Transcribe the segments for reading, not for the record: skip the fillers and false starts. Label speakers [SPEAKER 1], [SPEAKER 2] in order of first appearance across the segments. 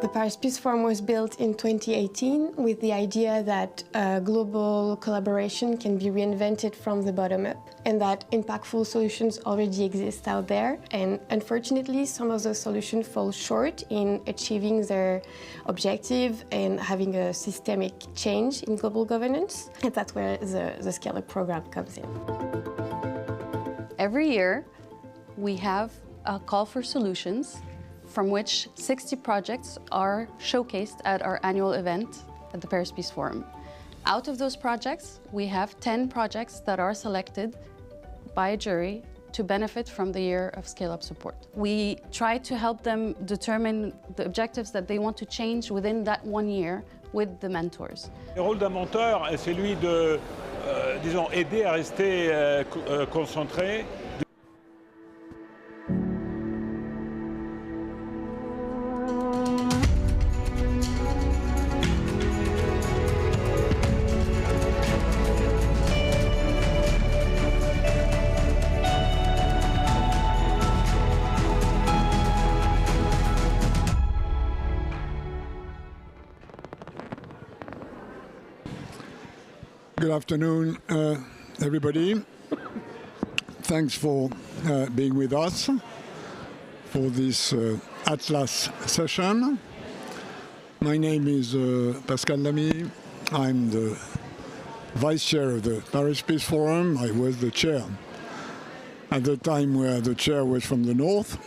[SPEAKER 1] The Paris Peace Forum was built in 2018 with the idea that global collaboration can be reinvented from the bottom up and that impactful solutions already exist out there. And unfortunately, some of those solutions fall short in achieving their objective and having a systemic change in global governance. And that's where the Scale Up program comes in.
[SPEAKER 2] Every year, we have a call for solutions from which 60 projects are showcased at our annual event at the Paris Peace Forum. Out of those projects, we have 10 projects that are selected by a jury to benefit from the year of scale-up support. We try to help them determine the objectives that they want to change within that 1 year with the mentors.
[SPEAKER 3] Le rôle d'un mentor est celui de, disons, aider à rester concentré.
[SPEAKER 4] Good afternoon, everybody. Thanks for being with us for this Atlas session. My name is Pascal Lamy. I'm the Vice Chair of the Paris Peace Forum. I was the chair at the time where the chair was from the north.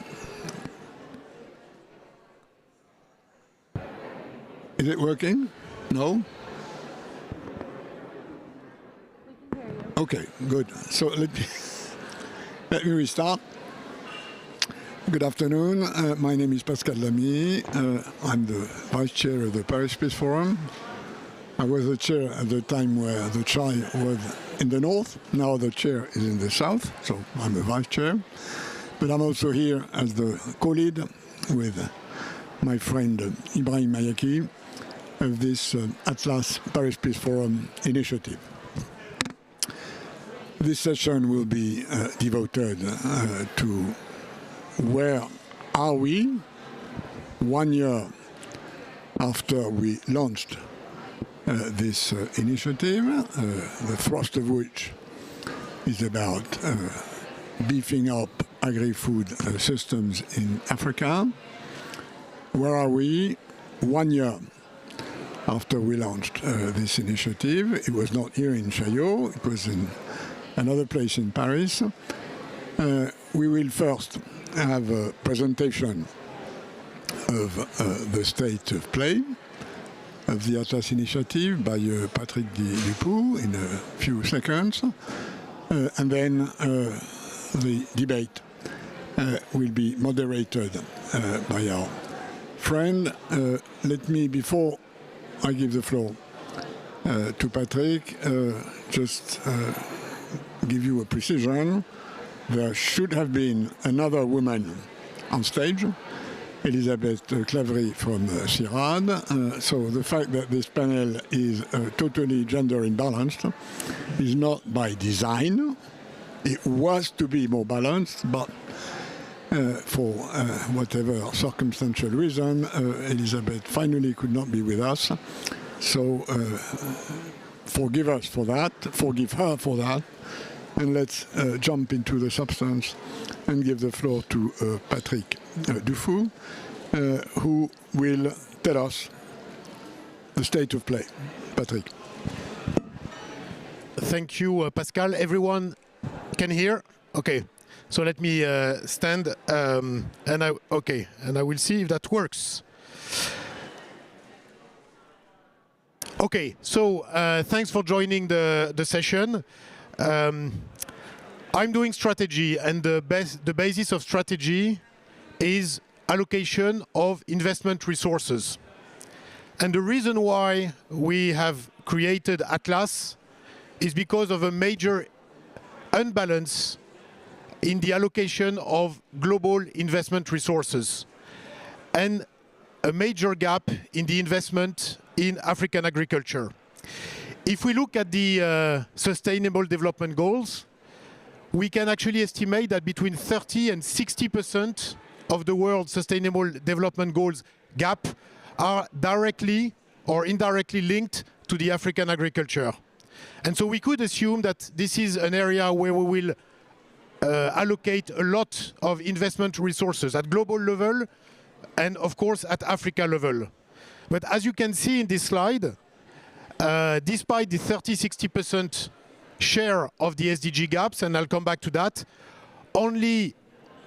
[SPEAKER 4] Is it working? No? Okay, good. So let me restart. Good afternoon. My name is Pascal Lamy. I'm the Vice Chair of the Paris Peace Forum. I was the chair at the time where the chair was in the north. Now the chair is in the south, so I'm the Vice Chair. But I'm also here as the co-lead with my friend Ibrahim Mayaki of this Atlas Paris Peace Forum initiative. This session will be devoted to where are we 1 year after we launched this initiative, the thrust of which is about beefing up agri-food systems in Africa. Where are we 1 year after we launched this initiative? It was not here in Chaillot, it was in another place in Paris. We will first have a presentation of the state of play of the Atlas initiative by Patrick Dupoux in a few seconds. And then the debate will be moderated by our friend. Let me, before I give the floor to Patrick, just give you a precision. There should have been another woman on stage, Elisabeth Claverie from CIRAD. So the fact that this panel is totally gender imbalanced is not by design. It was to be more balanced, but for whatever circumstantial reason, Elisabeth finally could not be with us. So forgive us for that, forgive her for that, and let's jump into the substance and give the floor to Patrick Dupoux, who will tell us the state of play. Patrick.
[SPEAKER 5] Thank you, Pascal. Everyone can hear? Okay. So let me stand, and I will see if that works. Okay, so thanks for joining the session. I'm doing strategy, and the basis of strategy is allocation of investment resources. And the reason why we have created Atlas is because of a major unbalance in the allocation of global investment resources and a major gap in the investment in African agriculture. If we look at the Sustainable Development Goals, we can actually estimate that between 30% and 60% of the world's Sustainable Development Goals gap are directly or indirectly linked to the African agriculture. And so we could assume that this is an area where we will allocate a lot of investment resources at global level and of course at Africa level. But as you can see in this slide, despite the 30–60% share of the SDG gaps, and I'll come back to that, only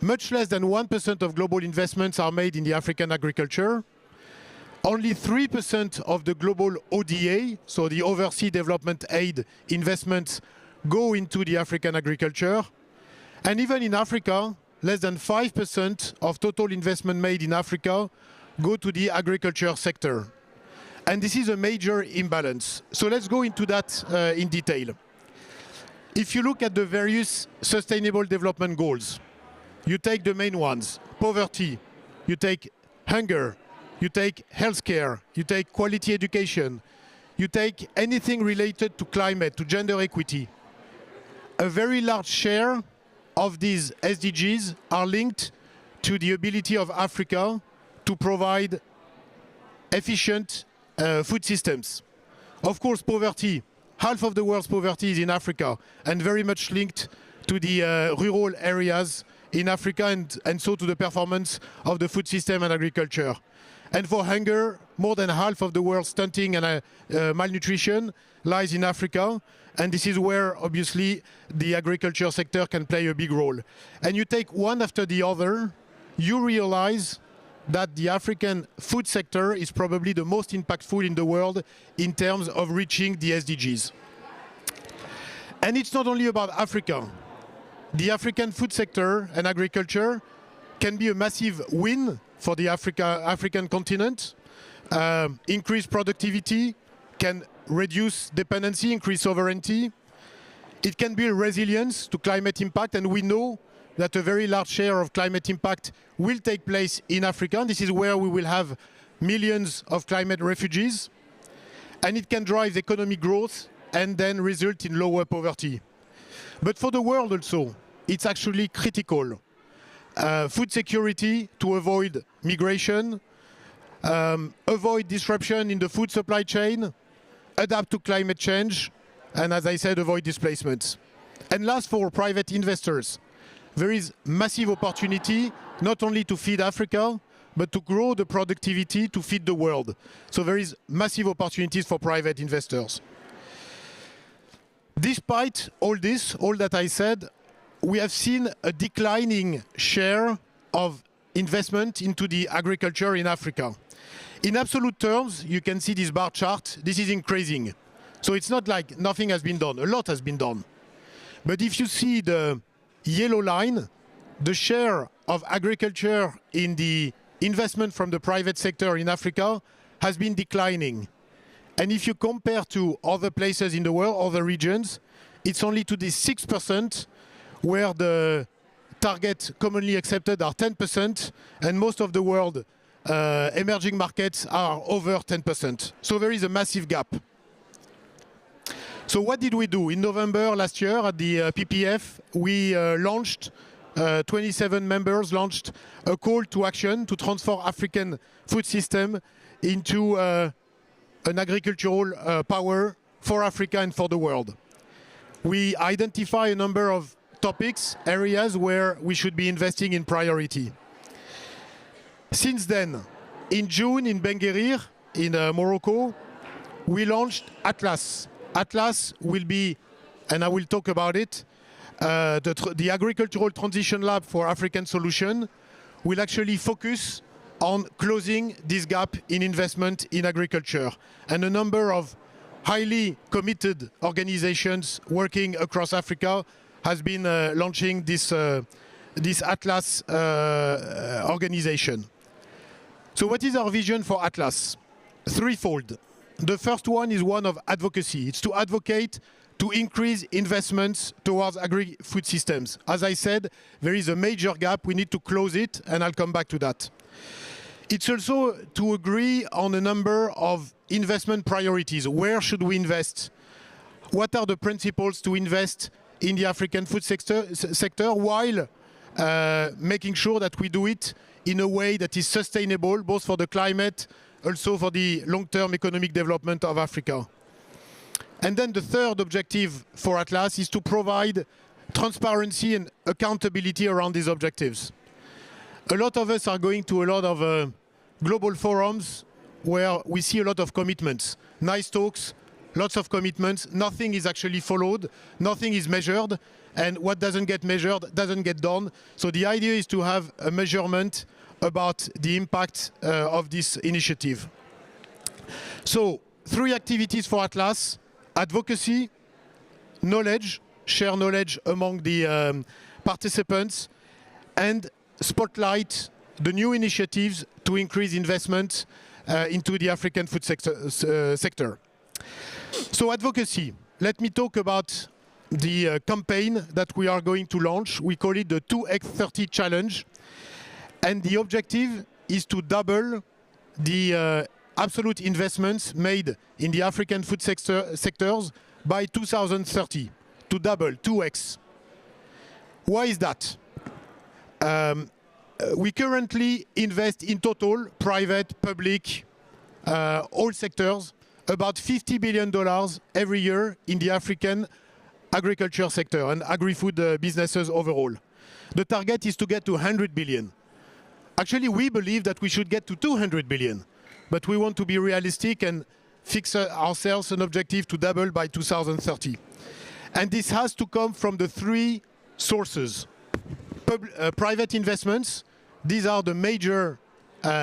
[SPEAKER 5] much less than 1% of global investments are made in the African agriculture. Only 3% of the global ODA, so the overseas development aid investments, go into the African agriculture. And even in Africa, less than 5% of total investment made in Africa go to the agriculture sector. And this is a major imbalance. So let's go into that in detail. If you look at the various sustainable development goals, you take the main ones: poverty, you take hunger, you take healthcare, you take quality education, you take anything related to climate, to gender equity. A very large share of these SDGs are linked to the ability of Africa to provide efficient food systems. Of course, poverty. Half of the world's poverty is in Africa and very much linked to the rural areas in Africa and so to the performance of the food system and agriculture. And for hunger, more than half of the world's stunting and malnutrition lies in Africa. And this is where, obviously, the agriculture sector can play a big role. And you take one after the other, you realize that the African food sector is probably the most impactful in the world in terms of reaching the SDGs. And it's not only about Africa. The African food sector and agriculture can be a massive win for the African continent, increase productivity, can reduce dependency, increase sovereignty. It can build resilience to climate impact, and we know that a very large share of climate impact will take place in Africa. This is where we will have millions of climate refugees. And it can drive economic growth and then result in lower poverty. But for the world also, it's actually critical. Food security to avoid migration, avoid disruption in the food supply chain, adapt to climate change, and as I said, avoid displacements. And last, for private investors, there is massive opportunity not only to feed Africa, but to grow the productivity to feed the world. So there is massive opportunities for private investors. Despite all this, all that I said, we have seen a declining share of investment into the agriculture in Africa. In absolute terms, you can see this bar chart. This is increasing. So it's not like nothing has been done. A lot has been done. But if you see the yellow line, the share of agriculture in the investment from the private sector in Africa has been declining. And if you compare to other places in the world, other regions, it's only to the 6% where the target commonly accepted are 10%, and most of the world emerging markets are over 10%. So there is a massive gap. So what did we do? In November last year at the PPF, we launched, 27 members launched a call to action to transform African food system into an agricultural power for Africa and for the world. We identify a number of topics, areas where we should be investing in priority. Since then, in June in Ben Guerir, in Morocco, we launched Atlas. Atlas will be, and I will talk about it, the Agricultural Transition Lab for African Solution will actually focus on closing this gap in investment in agriculture. And a number of highly committed organizations working across Africa has been launching this Atlas organization. So what is our vision for Atlas? Threefold. The first one is one of advocacy. It's to advocate to increase investments towards agri-food systems. As I said, there is a major gap. We need to close it, and I'll come back to that. It's also to agree on a number of investment priorities. Where should we invest? What are the principles to invest in the African food sector while making sure that we do it in a way that is sustainable, both for the climate, also for the long-term economic development of Africa. And then the third objective for Atlas is to provide transparency and accountability around these objectives. A lot of us are going to a lot of global forums where we see a lot of commitments, nice talks, lots of commitments, nothing is actually followed, nothing is measured, and what doesn't get measured doesn't get done. So the idea is to have a measurement about the impact of this initiative. So 3 activities for Atlas: advocacy, knowledge, share knowledge among the participants, and spotlight the new initiatives to increase investment into the African food sector. So advocacy, let me talk about the campaign that we are going to launch. We call it the 2x30 challenge. And the objective is to double the absolute investments made in the African food sectors by 2030. To double, 2x. Why is that? We currently invest in total, private, public, all sectors, about $50 billion every year in the African agriculture sector and agri-food businesses overall. The target is to get to 100 billion. Actually, we believe that we should get to 200 billion, but we want to be realistic and fix ourselves an objective to double by 2030. And this has to come from the 3 sources. Private investments, these are the major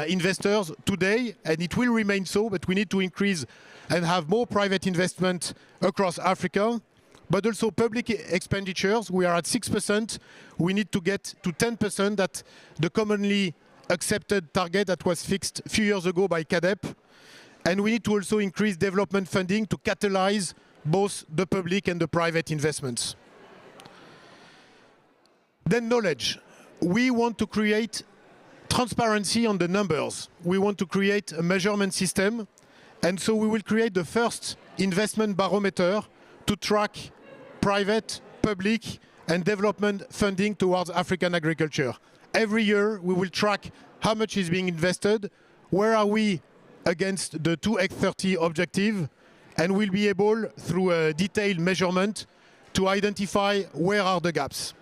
[SPEAKER 5] investors today, and it will remain so, but we need to increase and have more private investment across Africa. But also public expenditures, we are at 6%. We need to get to 10%, that's the commonly accepted target that was fixed a few years ago by CADEP. And we need to also increase development funding to catalyze both the public and the private investments. Then knowledge. We want to create transparency on the numbers. We want to create a measurement system. And so we will create the first investment barometer to track private, public, and development funding towards African agriculture. Every year, we will track how much is being invested, where are we against the 2x30 objective, and we'll be able, through a detailed measurement, to identify where are the gaps.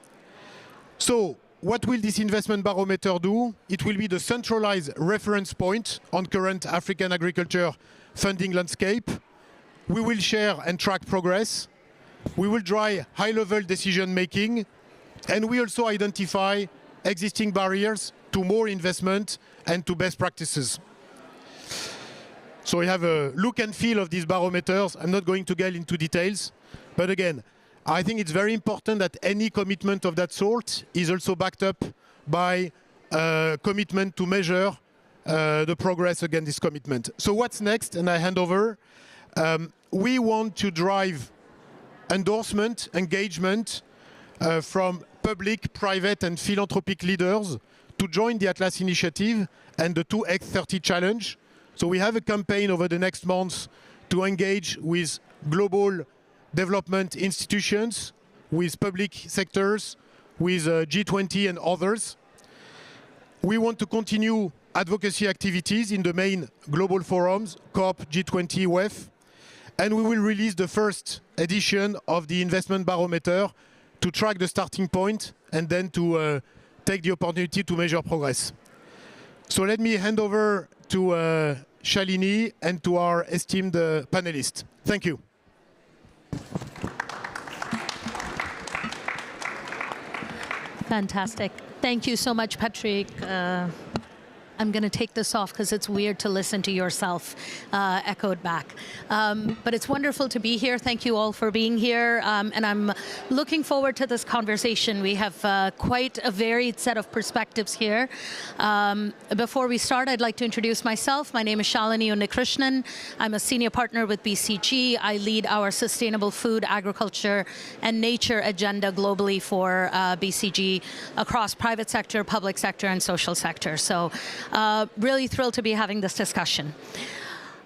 [SPEAKER 5] So, what will this investment barometer do? It will be the centralized reference point on current African agriculture funding landscape. We will share and track progress. We will drive high-level decision-making, and we also identify existing barriers to more investment and to best practices. So we have a look and feel of these barometers. I'm not going to get into details, but again, I think it's very important that any commitment of that sort is also backed up by a commitment to measure the progress against this commitment. So what's next? And I hand over. We want to drive endorsement, engagement from public, private, and philanthropic leaders to join the Atlas Initiative and the 2x30 Challenge. So we have a campaign over the next months to engage with global development institutions, with public sectors, with G20 and others. We want to continue advocacy activities in the main global forums, COP, G20, WEF, and we will release the first edition of the investment barometer to track the starting point and then to take the opportunity to measure progress. So let me hand over to Shalini and to our esteemed panelists. Thank you.
[SPEAKER 6] Fantastic. Thank you so much, Patrick. I'm going to take this off because it's weird to listen to yourself echoed back. But it's wonderful to be here. Thank you all for being here. And I'm looking forward to this conversation. We have quite a varied set of perspectives here. Before we start, I'd like to introduce myself. My name is Shalini Unnikrishnan. I'm a senior partner with BCG. I lead our sustainable food, agriculture, and nature agenda globally for BCG across private sector, public sector, and social sector. So really thrilled to be having this discussion.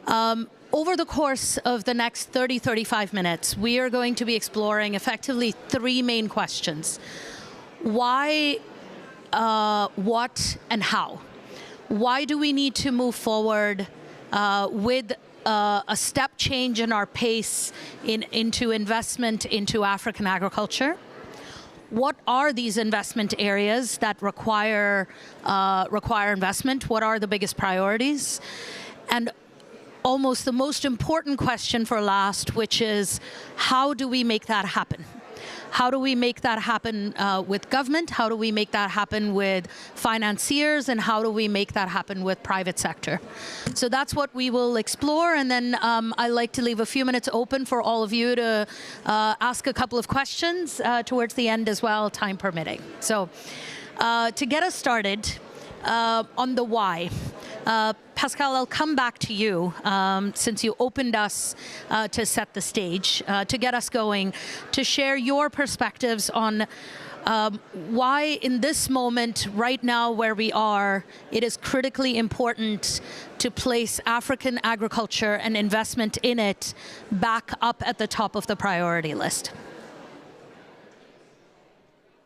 [SPEAKER 6] Over the course of the next 30-35 minutes, we are going to be exploring effectively 3 main questions. Why, what, and how? Why do we need to move forward with a step change in our pace into investment into African agriculture. What are these investment areas that require investment? What are the biggest priorities? And almost the most important question for last, which is, how do we make that happen? How do we make that happen with government? How do we make that happen with financiers? And how do we make that happen with private sector? So that's what we will explore. And then I'd like to leave a few minutes open for all of you to ask a couple of questions towards the end as well, time permitting. So to get us started on the why, Pascal, I'll come back to you since you opened us to set the stage, to get us going, to share your perspectives on why in this moment, right now where we are, it is critically important to place African agriculture and investment in it back up at the top of the priority list.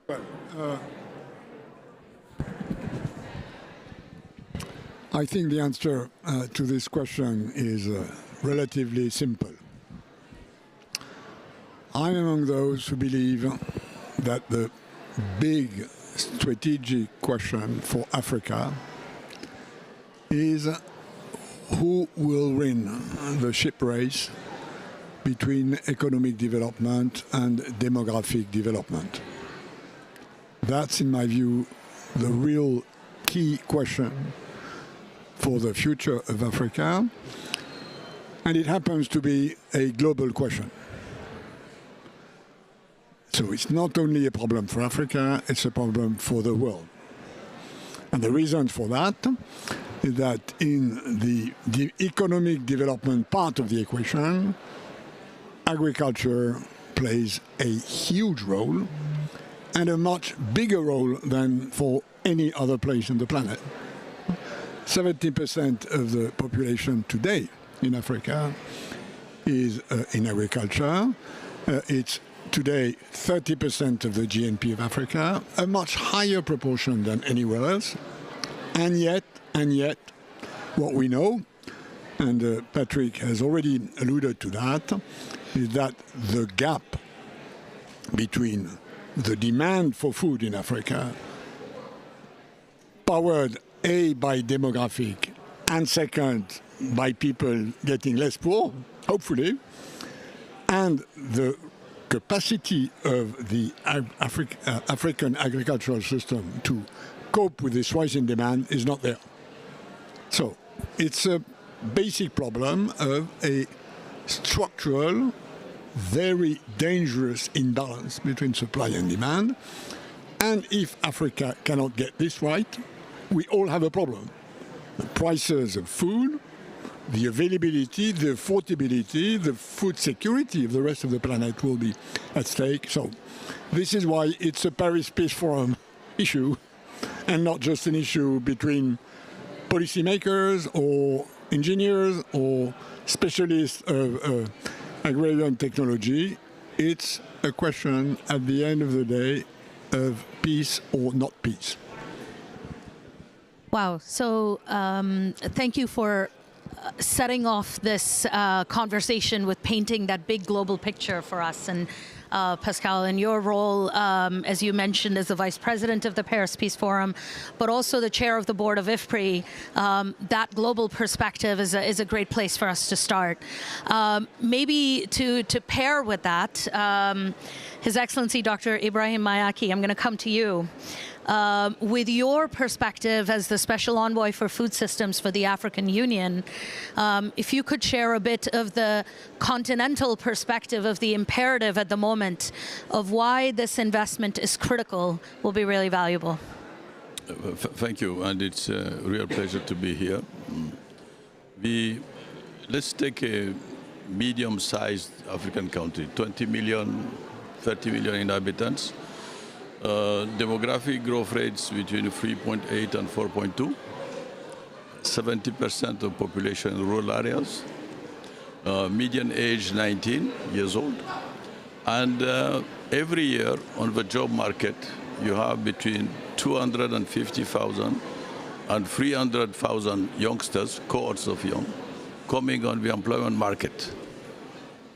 [SPEAKER 4] Well, I think the answer to this question is relatively simple. I'm among those who believe that the big strategic question for Africa is who will win the ship race between economic development and demographic development. That's, in my view, the real key question for the future of Africa, and it happens to be a global question. So it's not only a problem for Africa, it's a problem for the world. And the reason for that is that in the economic development part of the equation, agriculture plays a huge role, and a much bigger role than for any other place on the planet. 70% of the population today in Africa is in agriculture. It's today 30% of the GNP of Africa, a much higher proportion than anywhere else. And yet, what we know, and Patrick has already alluded to that, is that the gap between the demand for food in Africa, powered A, by demographic, and second, by people getting less poor, hopefully, and the capacity of the African agricultural system to cope with this rise in demand is not there. So it's a basic problem of a structural, very dangerous imbalance between supply and demand. And if Africa cannot get this right, we all have a problem. The prices of food, the availability, the affordability, the food security of the rest of the planet will be at stake. So this is why it's a Paris Peace Forum issue and not just an issue between policymakers or engineers or specialists of agrarian technology. It's a question at the end of the day of peace or not peace.
[SPEAKER 6] Wow. So thank you for setting off this conversation with painting that big global picture for us. And Pascal, in your role, as you mentioned, as the Vice President of the Paris Peace Forum, but also the Chair of the Board of IFPRI, that global perspective is a great place for us to start. Maybe to pair with that, His Excellency Dr. Ibrahim Mayaki, I'm going to come to you. With your perspective as the Special Envoy for Food Systems for the African Union, if you could share a bit of the continental perspective of the imperative at the moment of why this investment is critical, will be really valuable.
[SPEAKER 7] Thank you, and it's a real pleasure to be here. Let's take a medium-sized African country, 20 million, 30 million inhabitants. Demographic growth rates between 3.8 and 4.2. 70% of population in rural areas. Median age 19 years old. And every year on the job market, you have between 250,000 and 300,000 youngsters, cohorts of young, coming on the employment market,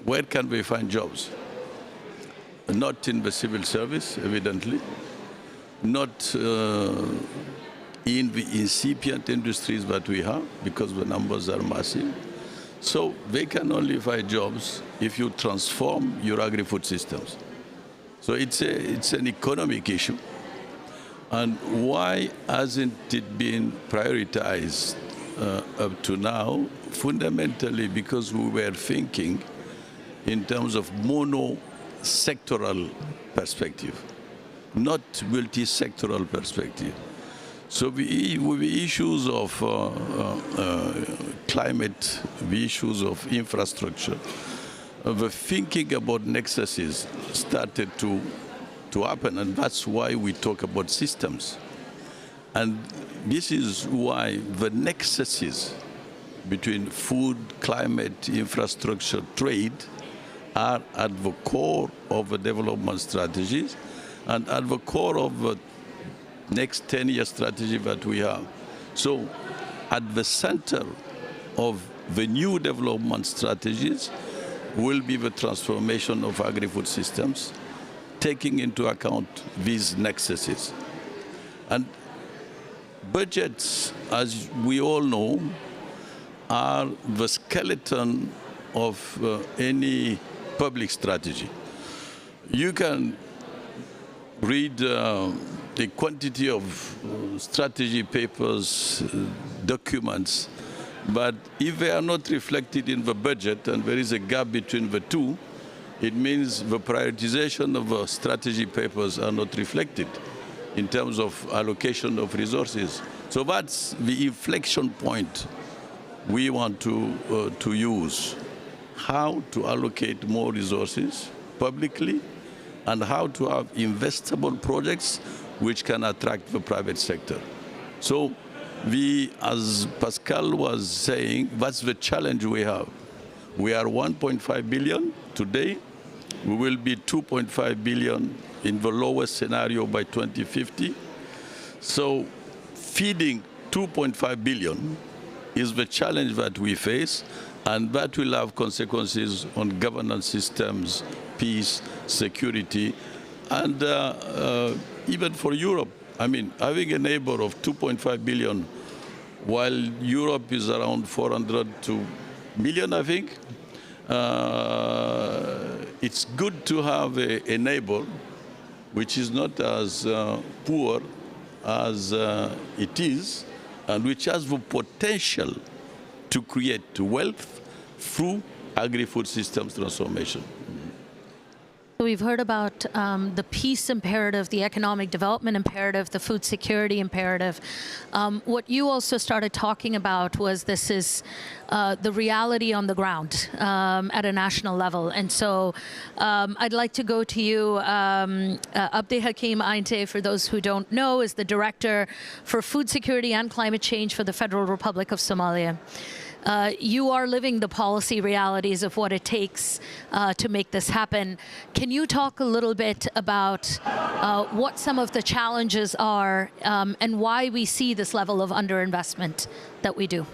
[SPEAKER 7] where can we find jobs? Not in the civil service, evidently, not in the incipient industries that we have, because the numbers are massive. So they can only find jobs if you transform your agri-food systems. So it's an economic issue. And why hasn't it been prioritized up to now? Fundamentally because we were thinking in terms of mono-sectoral perspective, not multi-sectoral perspective. So with the issues of climate, the issues of infrastructure, the thinking about nexuses started to happen, and that's why we talk about systems. And this is why the nexuses between food, climate, infrastructure, trade are at the core of the development strategies and at the core of the next 10-year strategy that we have. So at the center of the new development strategies will be the transformation of agri-food systems, taking into account these nexuses. And budgets, as we all know, are the skeleton of any public strategy. You can read the quantity of strategy papers, documents, but if they are not reflected in the budget and there is a gap between the two, it means the prioritization of strategy papers are not reflected in terms of allocation of resources. So that's the inflection point we want to use. How to allocate more resources publicly and how to have investable projects which can attract the private sector. So as Pascal was saying, that's the challenge we have. We are 1.5 billion today. We will be 2.5 billion in the lowest scenario by 2050. So feeding 2.5 billion is the challenge that we face, and that will have consequences on governance systems, peace, security, and even for Europe. I mean, having a neighbor of 2.5 billion, while Europe is around 400 million, I think, it's good to have a neighbor which is not as poor as it is, and which has the potential to create wealth through agri-food systems transformation.
[SPEAKER 6] So we've heard about the peace imperative, the economic development imperative, the food security imperative. What you also started talking about was this is the reality on the ground at a national level. And so I'd like to go to you. Abdi Hakim Ainte, for those who don't know, is the Director for Food Security and Climate Change for the Federal Republic of Somalia. You are living the policy realities of what it takes to make this happen. Can you talk a little bit about what some of the challenges are and why we see this level of underinvestment that we do?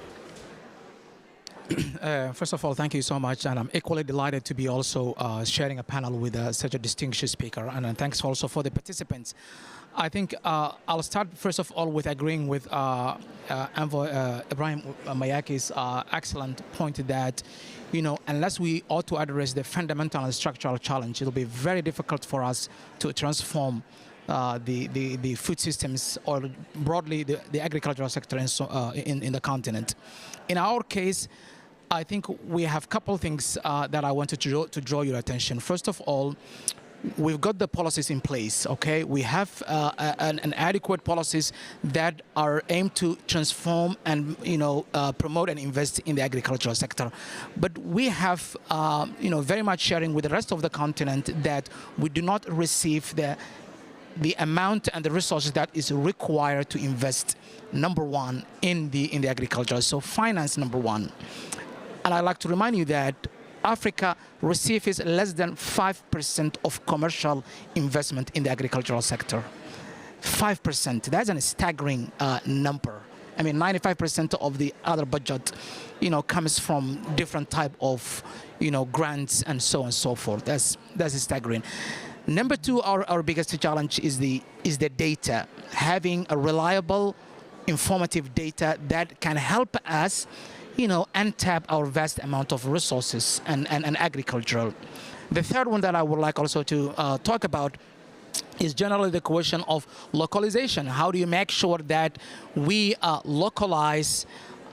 [SPEAKER 8] First of all, thank you so much, and I'm equally delighted to be also sharing a panel with such a distinguished speaker, and thanks also for the participants. I think I'll start first of all with agreeing with Envoy Ibrahim Mayaki's excellent point that, you know, unless we ought to address the fundamental and structural challenge, it'll be very difficult for us to transform the food systems or broadly the agricultural sector in the continent. In our case, I think we have a couple things that I wanted to draw your attention. First of all, we've got the policies in place, okay? We have an adequate policies that are aimed to transform and, you know, promote and invest in the agricultural sector. But we have, you know, very much sharing with the rest of the continent that we do not receive the amount and the resources that is required to invest, number one, in the agriculture. So finance, number one. And I'd like to remind you that Africa receives less than 5% of commercial investment in the agricultural sector. 5%, that's a staggering number. I mean, 95% of the other budget, comes from different type of, grants and so on and so forth. That's staggering. Number two, our biggest challenge is the data. Having a reliable, informative data that can help us, untap our vast amount of resources and agricultural. The third one that I would like also to talk about is generally the question of localization. How do you make sure that we localize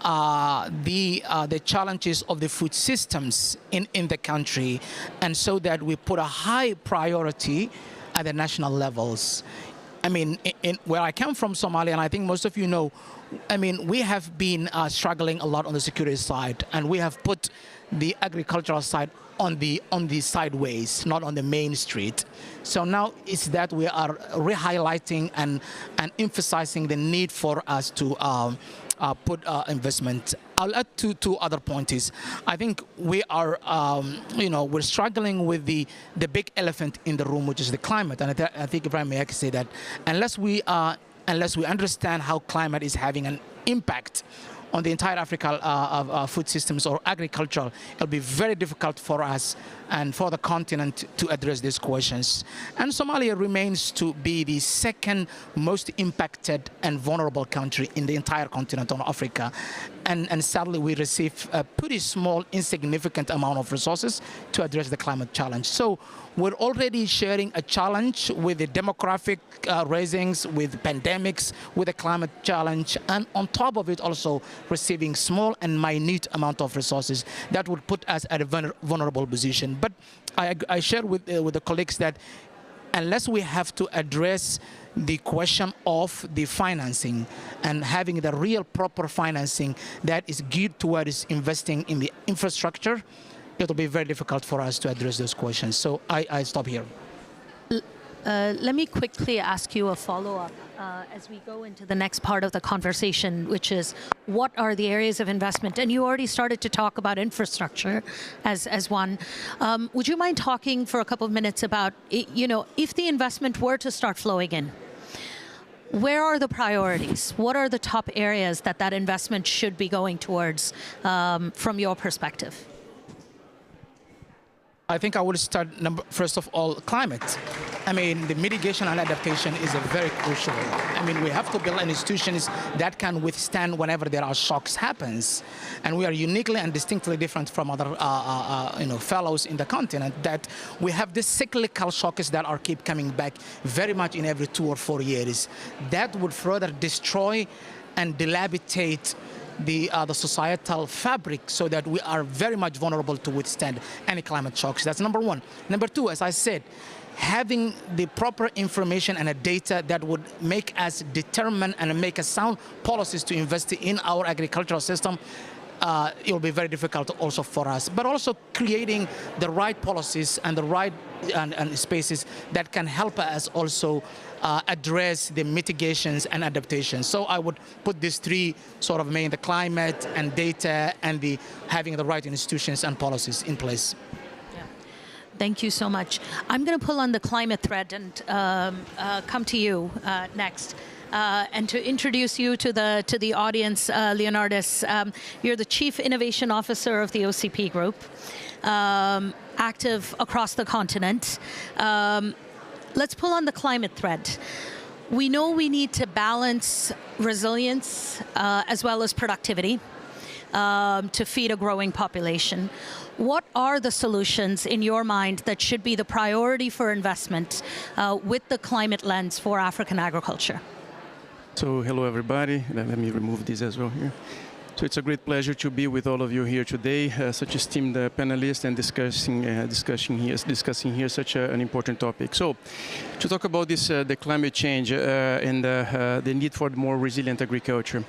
[SPEAKER 8] the challenges of the food systems in the country, and so that we put a high priority at the national levels? I mean, in where I come from, Somalia, and I think most of you know, I mean, we have been struggling a lot on the security side, and we have put the agricultural side on the sideways, not on the main street. So now it's that we are re-highlighting and emphasizing the need for us to put investment. I'll add two other points. I think we are, we're struggling with the big elephant in the room, which is the climate. And I think, if I may say that, unless we understand how climate is having an impact on the entire Africa food systems or agriculture, it'll be very difficult for us and for the continent to address these questions. And Somalia remains to be the second most impacted and vulnerable country in the entire continent of Africa. And sadly, we receive a pretty small, insignificant amount of resources to address the climate challenge. So we're already sharing a challenge with the demographic raisings, with pandemics, with the climate challenge, and on top of it also receiving small and minute amount of resources that would put us at a vulnerable position. But I share with the colleagues that unless we have to address the question of the financing and having the real proper financing that is geared towards investing in the infrastructure, it'll be very difficult for us to address those questions. So I stop here.
[SPEAKER 6] Let me quickly ask you a follow-up as we go into the next part of the conversation, which is what are the areas of investment? And you already started to talk about infrastructure as one. Would you mind talking for a couple of minutes about, if the investment were to start flowing in, where are the priorities? What are the top areas that investment should be going towards from your perspective?
[SPEAKER 8] I think I would start, first of all, climate. I mean, the mitigation and adaptation is a very crucial. I mean, we have to build institutions that can withstand whenever there are shocks happens. And we are uniquely and distinctly different from other fellows in the continent, that we have these cyclical shocks that are keep coming back very much in every 2 or 4 years. That would further destroy and dilapidate the societal fabric, so that we are very much vulnerable to withstand any climate shocks. That's number one. Number two, as I said, having the proper information and data that would make us determine and make us sound policies to invest in our agricultural system, it will be very difficult also for us. But also creating the right policies and the right and spaces that can help us also address the mitigations and adaptations. So I would put these three sort of main: the climate and data and the having the right institutions and policies in place.
[SPEAKER 6] Yeah. Thank you so much. I'm going to pull on the climate thread and come to you next. And to introduce you to the audience, Leonardis, you're the Chief Innovation Officer of the OCP Group, active across the continent. Let's pull on the climate thread. We know we need to balance resilience as well as productivity to feed a growing population. What are the solutions in your mind that should be the priority for investment with the climate lens for African agriculture?
[SPEAKER 9] So hello everybody, let me remove this as well here. So it's a great pleasure to be with all of you here today, such esteemed panelists, and discussing here such an important topic. So to talk about this, the climate change and the need for more resilient agriculture.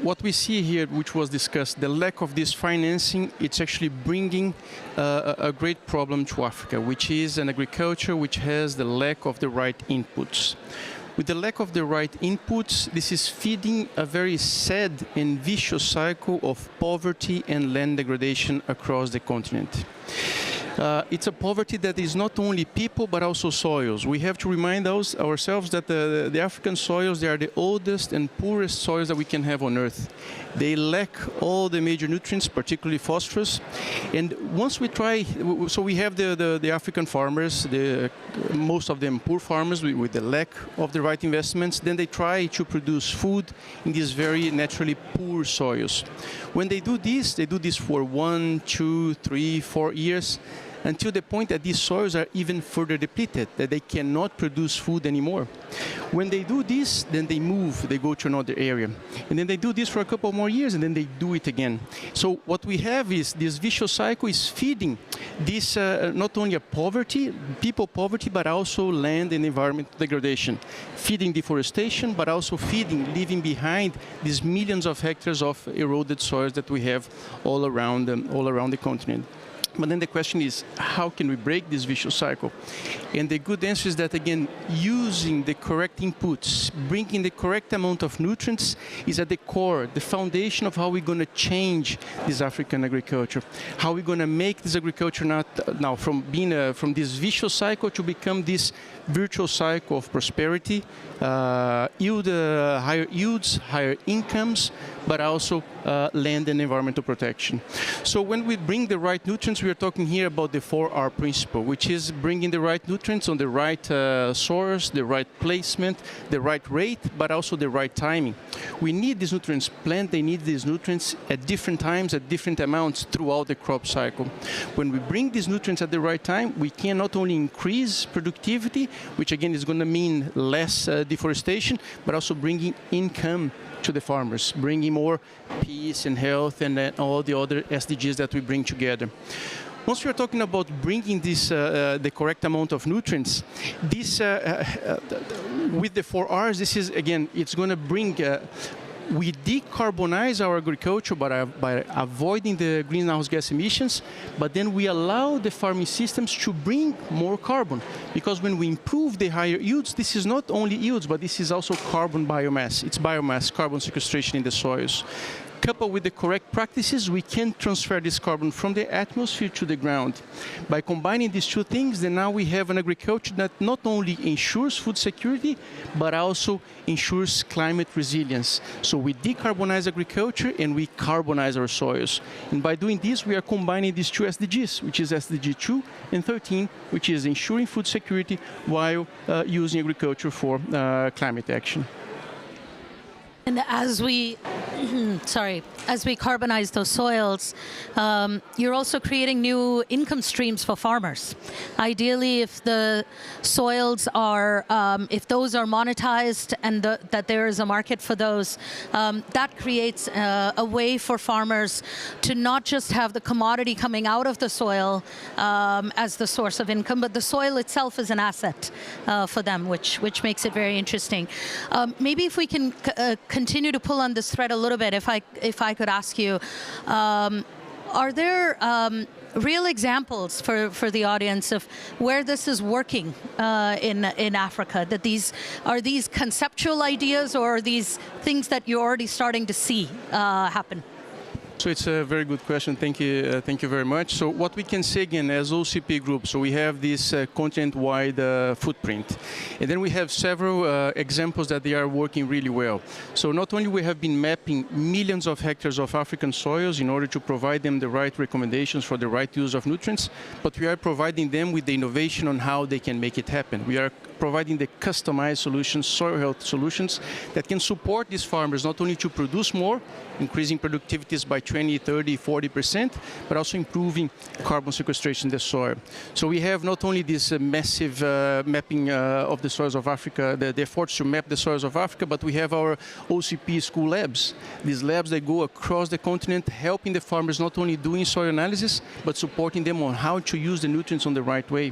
[SPEAKER 9] What we see here, which was discussed, the lack of this financing, it's actually bringing a great problem to Africa, which is an agriculture which has the lack of the right inputs. With the lack of the right inputs, this is feeding a very sad and vicious cycle of poverty and land degradation across the continent. It's a poverty that is not only people, but also soils. We have to remind ourselves that the African soils, they are the oldest and poorest soils that we can have on Earth. They lack all the major nutrients, particularly phosphorus. And once we try, so we have the African farmers, most of them poor farmers with the lack of the right investments. Then they try to produce food in these very naturally poor soils. When they do this for 1, 2, 3, 4 years, until the point that these soils are even further depleted, that they cannot produce food anymore. When they do this, then they move, they go to another area. And then they do this for a couple more years, and then they do it again. So what we have is this vicious cycle is feeding this not only a poverty, people poverty, but also land and environment degradation. Feeding deforestation, but also feeding, leaving behind these millions of hectares of eroded soils that we have all around the continent. But then the question is, how can we break this vicious cycle? And the good answer is that, again, using the correct inputs, bringing the correct amount of nutrients is at the core, the foundation of how we're going to change this African agriculture. How we're going to make this agriculture now from this vicious cycle to become this virtual cycle of prosperity, higher yields, higher incomes, but also land and environmental protection. So when we bring the right nutrients, we are talking here about the 4R principle, which is bringing the right nutrients on the right source, the right placement, the right rate, but also the right timing. We need these nutrients, they need these nutrients at different times, at different amounts throughout the crop cycle. When we bring these nutrients at the right time, we can not only increase productivity, which again is going to mean less deforestation, but also bringing income to the farmers, bringing more peace and health and all the other SDGs that we bring together. Once we are talking about bringing this, the correct amount of nutrients, this, with the 4Rs, this is, again, it's going to bring, we decarbonize our agriculture by avoiding the greenhouse gas emissions, but then we allow the farming systems to bring more carbon. Because when we improve the higher yields, this is not only yields, but this is also carbon biomass. It's biomass, carbon sequestration in the soils. Coupled with the correct practices, we can transfer this carbon from the atmosphere to the ground. By combining these two things, then now we have an agriculture that not only ensures food security, but also ensures climate resilience. So we decarbonize agriculture and we carbonize our soils. And by doing this, we are combining these two SDGs, which is SDG 2 and 13, which is ensuring food security while using agriculture for climate action.
[SPEAKER 6] And as we, as we carbonize those soils, you're also creating new income streams for farmers. Ideally, if the soils are, if those are monetized and that there is a market for those, that creates a way for farmers to not just have the commodity coming out of the soil as the source of income, but the soil itself is an asset for them, which makes it very interesting. Maybe if we can continue to pull on this thread a little bit, if I could ask you, are there real examples for the audience of where this is working in Africa? That these conceptual ideas, or are these things that you're already starting to see happen?
[SPEAKER 9] So it's a very good question. Thank you very much. So what we can say again as OCP Group, so we have this continent-wide footprint. And then we have several examples that they are working really well. So not only we have been mapping millions of hectares of African soils in order to provide them the right recommendations for the right use of nutrients, but we are providing them with the innovation on how they can make it happen. We are providing the customized solutions, soil health solutions, that can support these farmers not only to produce more, increasing productivities by 20, 30, 40%, but also improving carbon sequestration in the soil. So we have not only this massive mapping of the soils of Africa, the efforts to map the soils of Africa, but we have our OCP school labs. These labs, they go across the continent, helping the farmers not only doing soil analysis, but supporting them on how to use the nutrients on the right way.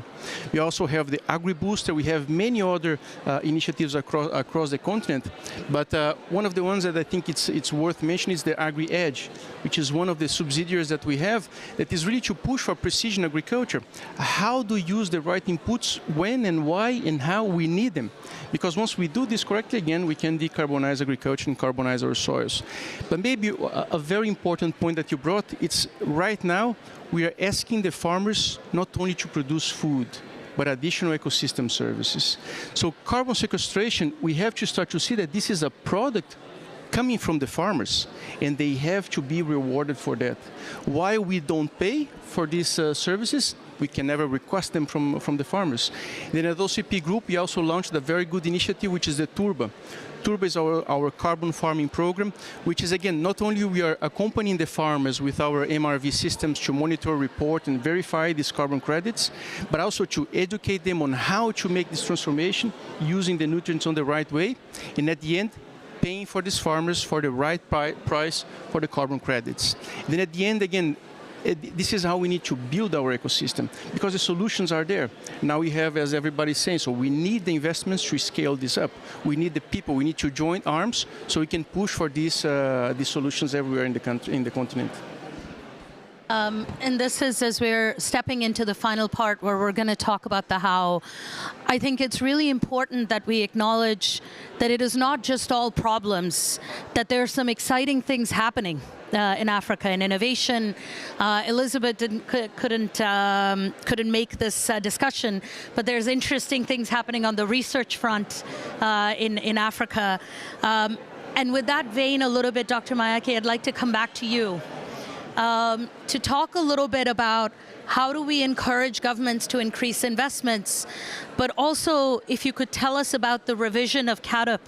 [SPEAKER 9] We also have the Agri-Booster. We have many other initiatives across the continent, but one of the ones that I think it's worth mentioning is the Agri-Edge, which is one of the subsidiaries that we have that is really to push for precision agriculture. How to use the right inputs, when and why and how we need them. Because once we do this correctly, again, we can decarbonize agriculture and carbonize our soils. But maybe a very important point that you brought, it's right now we are asking the farmers not only to produce food, but additional ecosystem services. So carbon sequestration, we have to start to see that this is a product coming from the farmers, and they have to be rewarded for that. Why we don't pay for these services? We can never request them from the farmers. Then at OCP Group, we also launched a very good initiative, which is the Turba. Turba is our carbon farming program, which is, again, not only we are accompanying the farmers with our MRV systems to monitor, report, and verify these carbon credits, but also to educate them on how to make this transformation using the nutrients on the right way, and at the end, paying for these farmers for the right price for the carbon credits. Then at the end, again, this is how we need to build our ecosystem, because the solutions are there. Now we have, as everybody's saying, so we need the investments to scale this up. We need the people. We need to join arms so we can push for these solutions everywhere in the country, in the continent.
[SPEAKER 6] And this is as we're stepping into the final part where we're going to talk about the how. I think it's really important that we acknowledge that it is not just all problems, that there are some exciting things happening in Africa in innovation. Elizabeth couldn't make this discussion, but there's interesting things happening on the research front in Africa. And with that vein a little bit, Dr. Mayake, I'd like to come back to you. To talk a little bit about how do we encourage governments to increase investments, but also if you could tell us about the revision of CAADP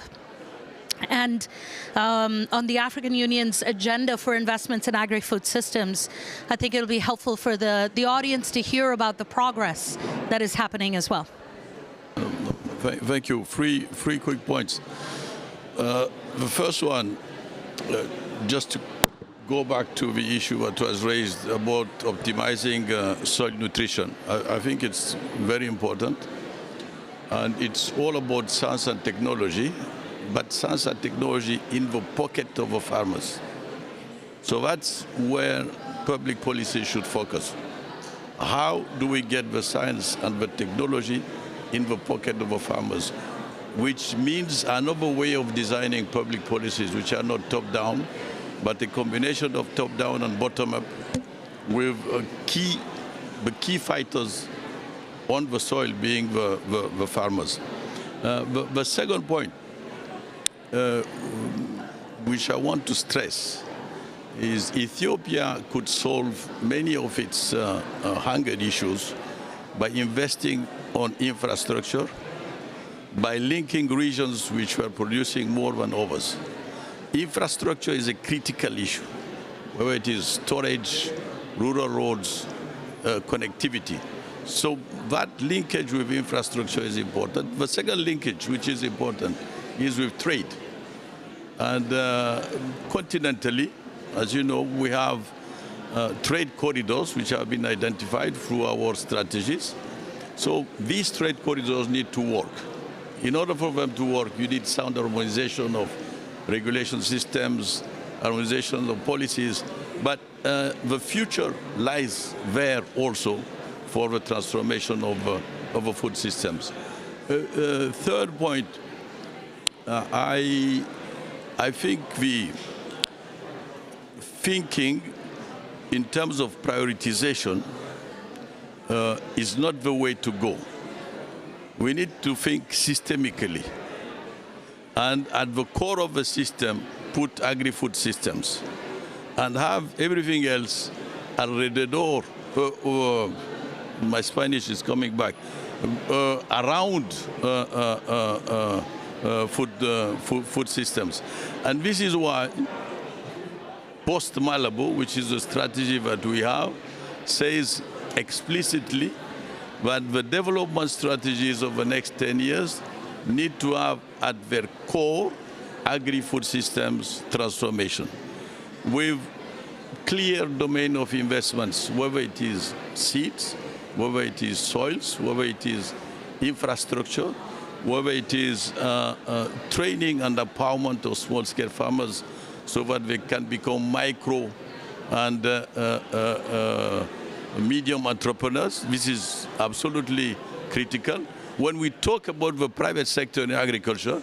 [SPEAKER 6] and on the African Union's agenda for investments in agri-food systems. I think it'll be helpful for the audience to hear about the progress that is happening as well.
[SPEAKER 7] Thank you. Three quick points. The first one, just to go back to the issue that was raised about optimizing soil nutrition. I think it's very important, and it's all about science and technology, but science and technology in the pocket of the farmers. So that's where public policy should focus. How do we get the science and the technology in the pocket of the farmers? Which means another way of designing public policies which are not top-down, but a combination of top-down and bottom-up with the key fighters on the soil being the farmers. The second point, which I want to stress, is Ethiopia could solve many of its hunger issues by investing on infrastructure, by linking regions which were producing more than others. Infrastructure is a critical issue, whether it is storage, rural roads, connectivity. So that linkage with infrastructure is important. The second linkage, which is important, is with trade. And continentally, as you know, we have trade corridors which have been identified through our strategies. So these trade corridors need to work. In order for them to work, you need sound harmonization of regulation systems, harmonization of policies, but the future lies there also for the transformation of the food systems. Third point, I think the thinking in terms of prioritization is not the way to go. We need to think systemically. And at the core of the system, put agri-food systems. And have everything else alrededor, my Spanish is coming back, around food systems. And this is why post-Malabo, which is the strategy that we have, says explicitly that the development strategies of the next 10 years need to have at their core agri-food systems transformation with clear domain of investments, whether it is seeds, whether it is soils, whether it is infrastructure, whether it is training and empowerment of small-scale farmers so that they can become micro and medium entrepreneurs. This is absolutely critical. When we talk about the private sector in agriculture,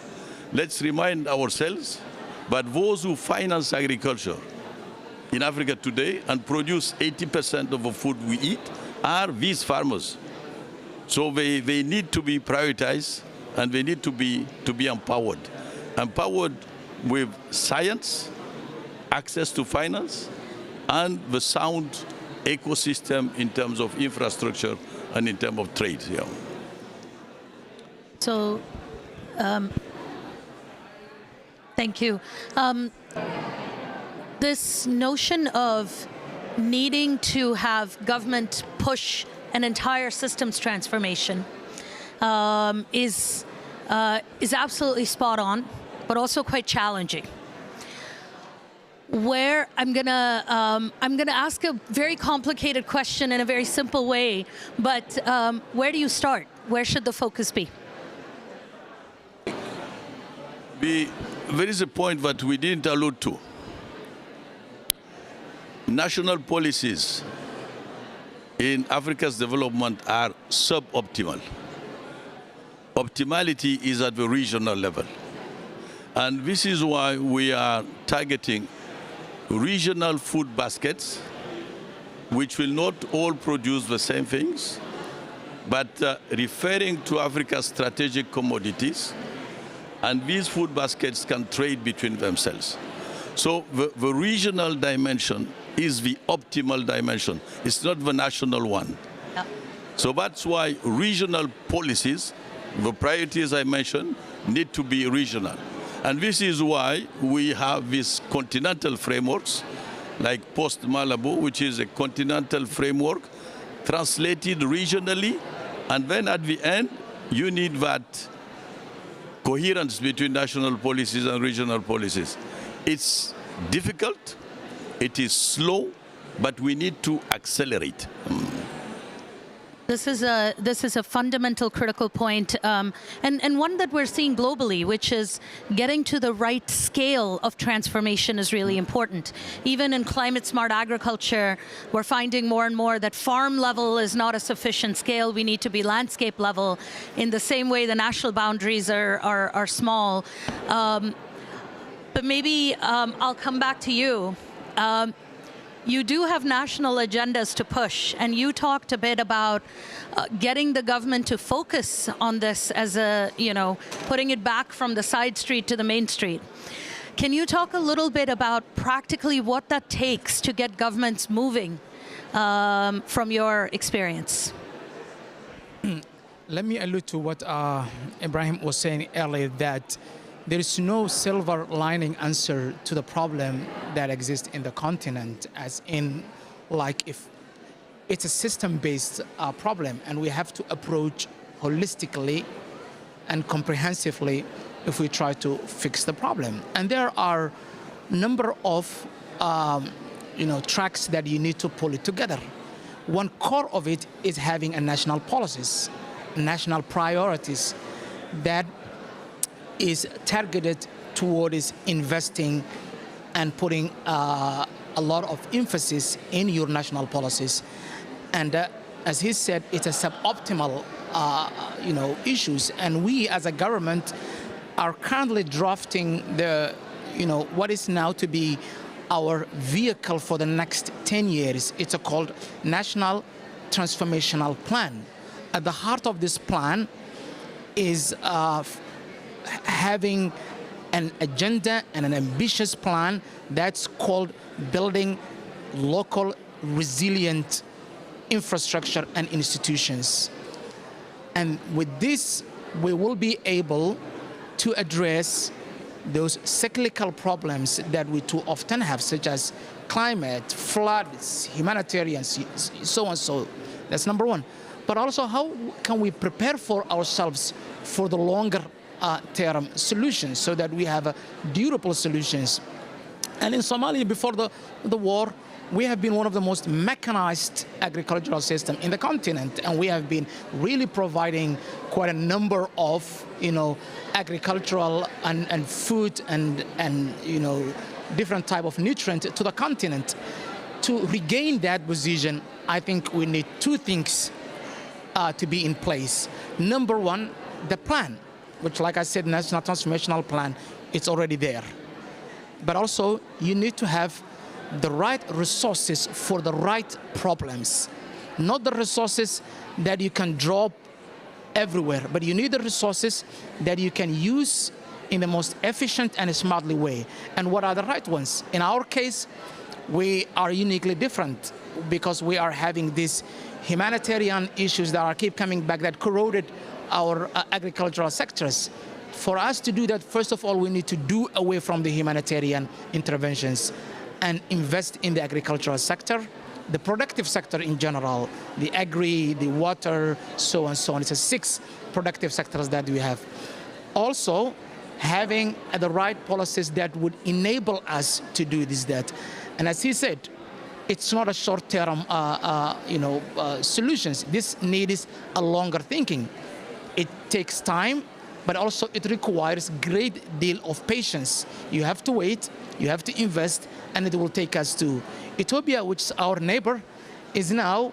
[SPEAKER 7] let's remind ourselves that those who finance agriculture in Africa today and produce 80% of the food we eat are these farmers. So they need to be prioritized and they need to be empowered. Empowered with science, access to finance, and the sound ecosystem in terms of infrastructure and in terms of trade. Yeah.
[SPEAKER 6] So, thank you. This notion of needing to have government push an entire systems transformation is absolutely spot on, but also quite challenging. Where I'm gonna ask a very complicated question in a very simple way, but where do you start? Where should the focus be?
[SPEAKER 7] There is a point that we didn't allude to. National policies in Africa's development are suboptimal. Optimality is at the regional level. And this is why we are targeting regional food baskets, which will not all produce the same things, but referring to Africa's strategic commodities, and these food baskets can trade between themselves. So the regional dimension is the optimal dimension. It's not the national one. Yep. So that's why regional policies, the priorities I mentioned, need to be regional. And this is why we have these continental frameworks, like Post-Malabo, which is a continental framework, translated regionally, and then at the end, you need that coherence between national policies and regional policies. It's difficult, it is slow, but we need to accelerate.
[SPEAKER 6] This is a fundamental critical point, and one that we're seeing globally, which is getting to the right scale of transformation is really important. Even in climate-smart agriculture, we're finding more and more that farm level is not a sufficient scale. We need to be landscape level. In the same way, the national boundaries are small. But maybe I'll come back to you. You do have national agendas to push, and you talked a bit about getting the government to focus on this as a, putting it back from the side street to the main street. Can you talk a little bit about practically what that takes to get governments moving from your experience?
[SPEAKER 8] Let me allude to what Ibrahim was saying earlier, that there is no silver lining answer to the problem that exists in the continent, as in, like, if it's a system-based problem, and we have to approach holistically and comprehensively if we try to fix the problem. And there are a number of tracks that you need to pull it together. One core of it is having a national policies, national priorities that is targeted towards investing and putting a lot of emphasis in your national policies. And as he said, it's a suboptimal issues. And we as a government are currently drafting the, what is now to be our vehicle for the next 10 years. It's called National Transformational Plan. At the heart of this plan is having an agenda and an ambitious plan that's called building local resilient infrastructure and institutions. And with this, we will be able to address those cyclical problems that we too often have, such as climate, floods, humanitarian, so on. So that's number one. But also, how can we prepare for ourselves for the longer term solutions so that we have durable solutions? And in Somalia, before the war, we have been one of the most mechanized agricultural systems in the continent, and we have been really providing quite a number of, agricultural and food and different type of nutrient to the continent. To regain that position, I think we need two things to be in place. Number one, the plan, which, like I said, National Transformational Plan, it's already there. But also, you need to have the right resources for the right problems, not the resources that you can drop everywhere, but you need the resources that you can use in the most efficient and smartly way. And what are the right ones? In our case, we are uniquely different because we are having these humanitarian issues that keep coming back that corroded our agricultural sectors. For us to do that, first of all, we need to do away from the humanitarian interventions and invest in the agricultural sector, the productive sector in general, the agri, the water, so on, so on. It's a 6 productive sectors that we have. Also, having the right policies that would enable us to do this, that. And as he said, it's not a short-term, solutions. This needs a longer thinking. It takes time, but also it requires great deal of patience. You have to wait, you have to invest, and it will take us to Ethiopia, which is our neighbor, is now,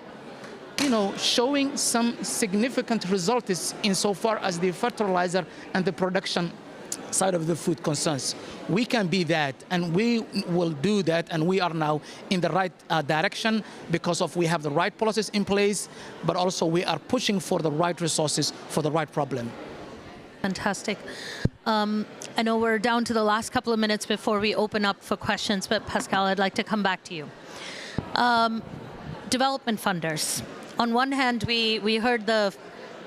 [SPEAKER 8] showing some significant results insofar as the fertilizer and the production side of the food concerns. We can be that, and we will do that, and we are now in the right direction because we have the right policies in place, but also we are pushing for the right resources for the right problem.
[SPEAKER 6] Fantastic. I know we're down to the last couple of minutes before we open up for questions, but Pascal, I'd like to come back to you. Development funders. On one hand, we heard the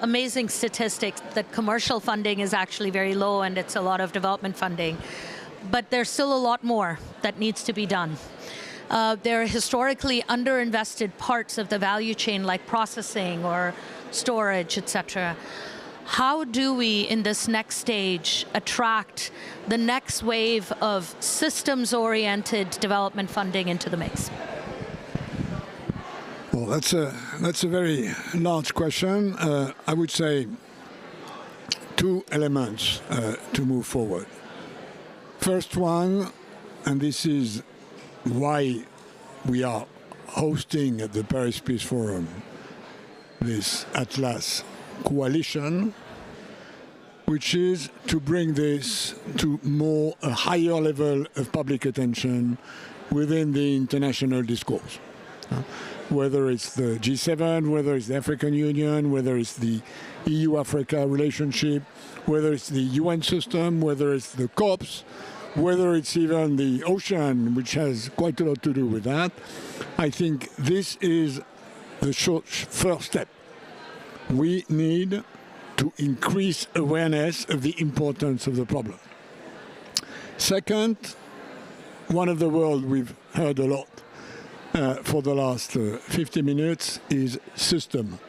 [SPEAKER 6] amazing statistics that commercial funding is actually very low and it's a lot of development funding. But there's still a lot more that needs to be done. There are historically underinvested parts of the value chain like processing or storage, etc. How do we, in this next stage, attract the next wave of systems-oriented development funding into the mix?
[SPEAKER 4] Well, that's a very large question. I would say 2 elements to move forward. First one, and this is why we are hosting at the Paris Peace Forum this Atlas coalition, which is to bring this to a higher level of public attention within the international discourse. Whether it's the G7, whether it's the African Union, whether it's the EU-Africa relationship, whether it's the UN system, whether it's the COPs, whether it's even the ocean, which has quite a lot to do with that. I think this is the first step. We need to increase awareness of the importance of the problem. Second, one of the words we've heard a lot for the last 50 minutes is system.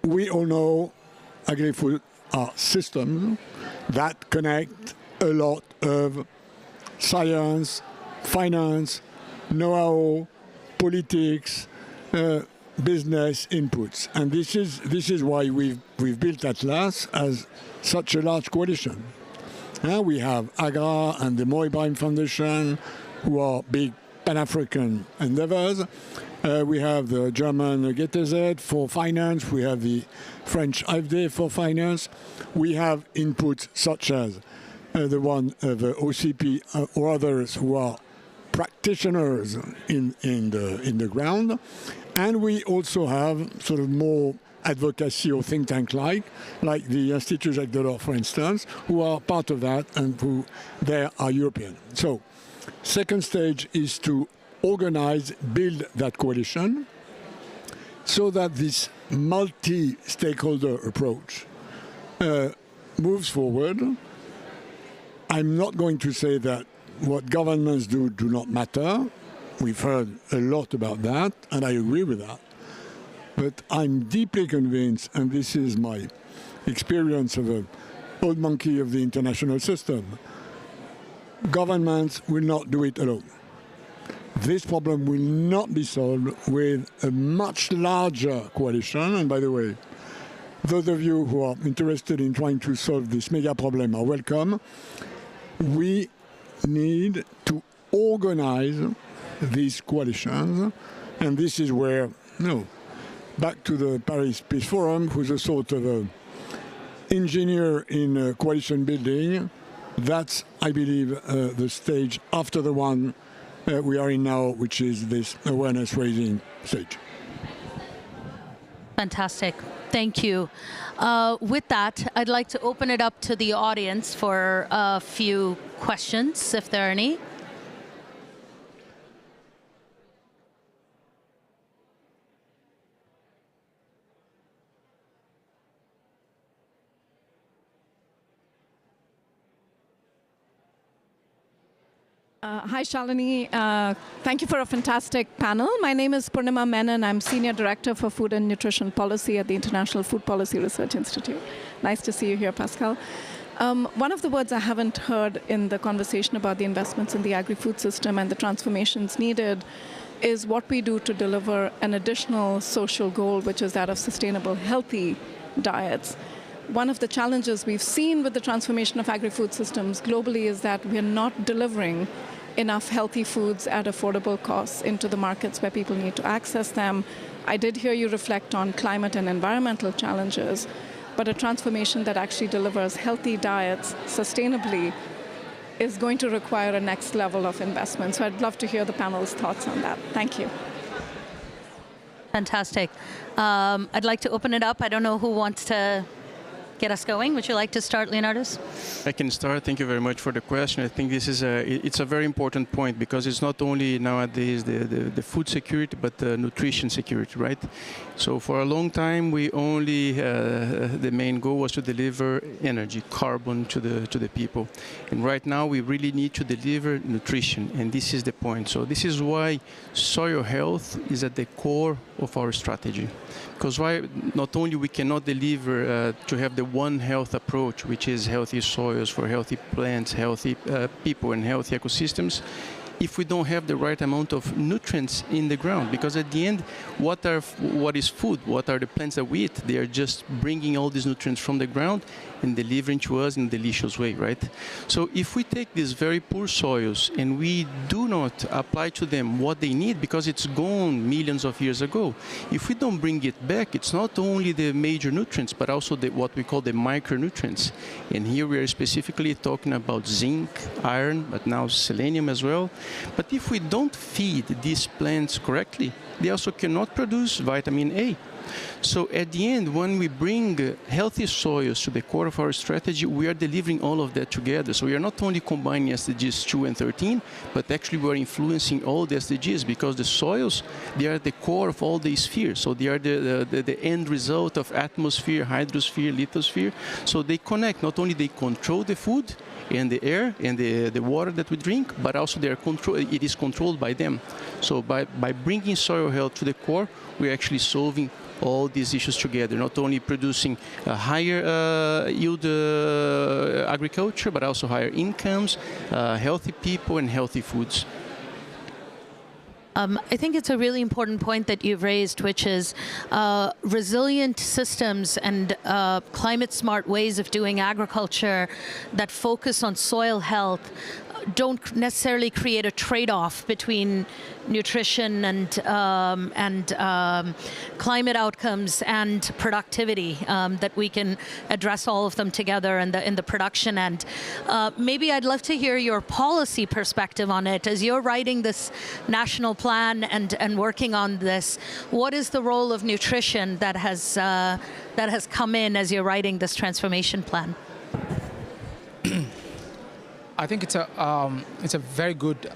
[SPEAKER 4] We all know agri-food are systems that connect a lot of science, finance, know-how, politics, business inputs. And this is why we've built Atlas as such a large coalition. We have AGRA and the Mo Ibrahim Foundation, who are big Pan-African endeavors. We have the German GTZ for finance. We have the French AFD for finance. We have inputs such as the one of OCP or others who are practitioners in the ground. And we also have sort of more advocacy or think tank like the Institut Jacques Delors, for instance, who are part of that and who they are European. So second stage is to organize, build that coalition so that this multi-stakeholder approach moves forward. I'm not going to say that what governments do not matter. We've heard a lot about that, and I agree with that. But I'm deeply convinced, and this is my experience of an old monkey of the international system, governments will not do it alone. this problem will not be solved with a much larger coalition. And by the way, those of you who are interested in trying to solve this mega problem are welcome. We need to organize these coalitions, and this is where, back to the Paris Peace Forum, who's a sort of a engineer in coalition building. That's, I believe, the stage after the one we are in now, which is this awareness-raising stage.
[SPEAKER 6] Fantastic. Thank you. With that, I'd like to open it up to the audience for a few questions, if there are any.
[SPEAKER 10] Hi, Shalini. Thank you for a fantastic panel. My name is Purnima Menon. I'm Senior Director for Food and Nutrition Policy at the International Food Policy Research Institute. Nice to see you here, Pascal. One of the words I haven't heard in the conversation about the investments in the agri-food system and the transformations needed is what we do to deliver an additional social goal, which is that of sustainable, healthy diets. One of the challenges we've seen with the transformation of agri-food systems globally is that we're not delivering enough healthy foods at affordable costs into the markets where people need to access them. I did hear you reflect on climate and environmental challenges, but a transformation that actually delivers healthy diets sustainably is going to require a next level of investment. So I'd love to hear the panel's thoughts on that. Thank you.
[SPEAKER 6] Fantastic. I'd like to open it up. I don't know who wants to get us going. Would you like to start, Leonardus?
[SPEAKER 9] I can start. Thank you very much for the question. I think this is it's a very important point because it's not only nowadays the food security, but the nutrition security, right? So for a long time, we only the main goal was to deliver energy, carbon to the people, and right now we really need to deliver nutrition, and this is the point. So this is why soil health is at the core of our strategy, because why not only we cannot deliver to have the one health approach, which is healthy soils for healthy plants, healthy people, and healthy ecosystems, if we don't have the right amount of nutrients in the ground. Because at the end, what is food? What are the plants that we eat? They are just bringing all these nutrients from the ground and delivering to us in a delicious way, right? So if we take these very poor soils and we do not apply to them what they need, because it's gone millions of years ago, if we don't bring it back, it's not only the major nutrients, but also what we call the micronutrients. And here we are specifically talking about zinc, iron, but now selenium as well. But if we don't feed these plants correctly, they also cannot produce vitamin A. So at the end, when we bring healthy soils to the core of our strategy, we are delivering all of that together. So we are not only combining SDGs 2 and 13, but actually we are influencing all the SDGs, because the soils, they are at the core of all the spheres. So they are the end result of atmosphere, hydrosphere, lithosphere. So they connect. Not only they control the food and the air and the water that we drink, but also they are it is controlled by them. So by bringing soil health to the core, we're actually solving all these issues together, not only producing a higher yield agriculture, but also higher incomes, healthy people, and healthy foods.
[SPEAKER 6] I think it's a really important point that you've raised, which is resilient systems and climate-smart ways of doing agriculture that focus on soil health don't necessarily create a trade-off between nutrition and climate outcomes and productivity, that we can address all of them together in the production end. Maybe I'd love to hear your policy perspective on it. As you're writing this national plan and working on this, what is the role of nutrition that has come in as you're writing this transformation plan?
[SPEAKER 8] I think it's a very good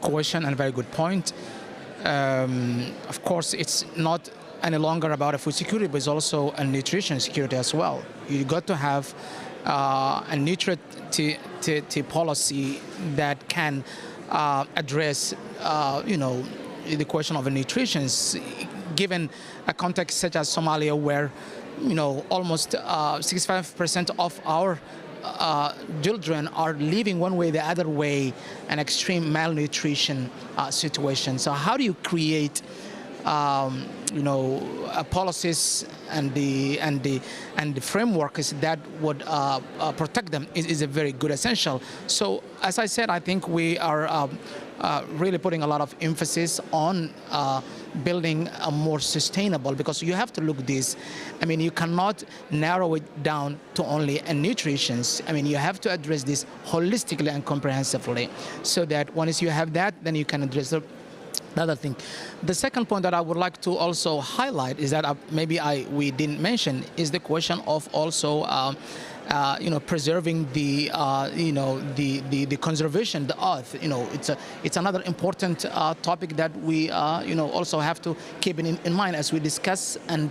[SPEAKER 8] question and a very good point. Of course, it's not any longer about a food security, but it's also a nutrition security as well. You got to have a nutrient policy that can address, the question of nutrition, given a context such as Somalia, where almost 65% of our children are living one way, the other way, an extreme malnutrition situation. So how do you create policies and the frameworks that would protect them is a very good essential. So as I said, I think we are really putting a lot of emphasis on building a more sustainable, because you have to look this. I mean, you cannot narrow it down to only nutrition. I mean, you have to address this holistically and comprehensively, so that once you have that, then you can address the other thing. The second point that I would like to also highlight is that we didn't mention is the question of also preserving the conservation, the earth. It's another important topic that we also have to keep in mind as we discuss and